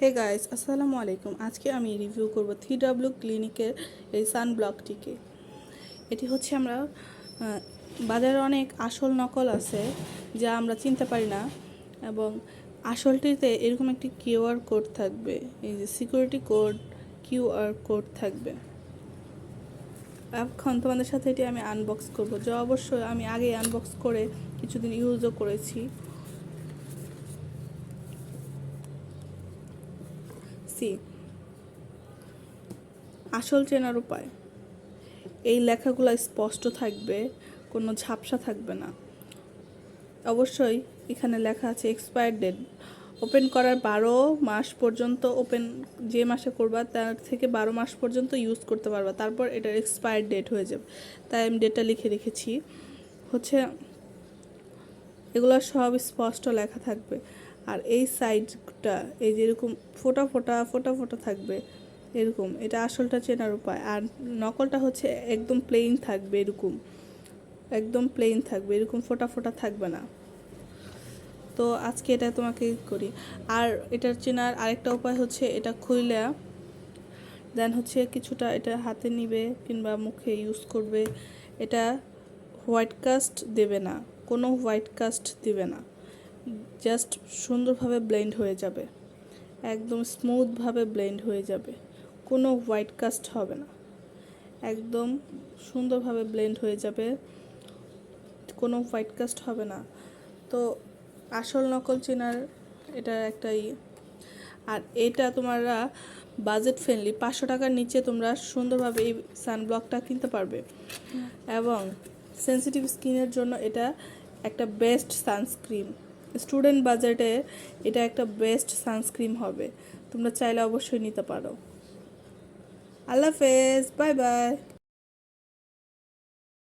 Hey guys, আসসালামু আলাইকুম। আজকে আমি রিভিউ করব 3W ক্লিনিকের এই সানব্লকটিকে। এটি হচ্ছে আমরা বাজারে অনেক আসল নকল আছে যা আমরা চিনতে পারি না, এবং আসলটিতে এরকম একটি কিউআর কোড থাকবে, এই যে সিকিউরিটি কোড কিউআর কোড থাকবে। এখন তোমাদের সাথে এটি আমি আনবক্স করব, যা অবশ্যই আমি আগে আনবক্স করে কিছুদিন ইউজও করেছি। আসল চেনার উপায়, এই লেখাগুলো স্পষ্ট থাকবে, কোনো ঝাপসা থাকবে না। অবশ্যই এখানে লেখা আছে এক্সপায়ার ডেট। ওপেন করার 12 মাস পর্যন্ত, ওপেন যে মাসে করবা তার থেকে 12 মাস পর্যন্ত ইউজ করতে পারবা, তারপর এটার এক্সপায়ার ডেট হয়ে যাবে। তাই আমি ডেটটা লিখে রেখেছি। হচ্ছে এগুলো সব স্পষ্ট লেখা থাকবে। আর এই সাইডটা এই যে এরকম ফোটা ফোটা ফোটা ফোটা থাকবে এরকম, এটা আসলটা চেনার উপায়। আর নকলটা হচ্ছে একদম প্লেন থাকবে, এরকম একদম প্লেন থাকবে, এরকম ফোটা ফোটা থাকবে না। তো আজকে এটা তোমাকে করি। আর এটার চেনার আরেকটা উপায় হচ্ছে, এটা খুইলা দেন হচ্ছে কিছুটা এটা হাতে নিবে কিংবা মুখে ইউজ করবে। এটা হোয়াইট কাস্ট দেবে না, কোনো হোয়াইট কাস্ট দিবে না, জাস্ট সুন্দরভাবে ব্লেন্ড হয়ে যাবে, একদম স্মুথভাবে ব্লেন্ড হয়ে যাবে, কোনো হোয়াইট কাস্ট হবে না, একদম সুন্দরভাবে ব্লেন্ড হয়ে যাবে, কোনো হোয়াইট কাস্ট হবে না। তো আসল নকল চেনার এটা একটা আর এটা তোমরা বাজেট ফ্রেন্ডলি 500 টাকার নিচে তোমরা সুন্দরভাবে এই সানব্লকটা কিনতে পারবে, এবং সেন্সিটিভ স্কিনের জন্য এটা একটা বেস্ট সানস্ক্রিন। স্টুডেন্ট বাজেটে এটা একটা বেস্ট সানস্ক্রিন হবে, তোমরা চাইলে অবশ্যই নিতে পারো। আল্লাহ হাফেজ, বাই বাই।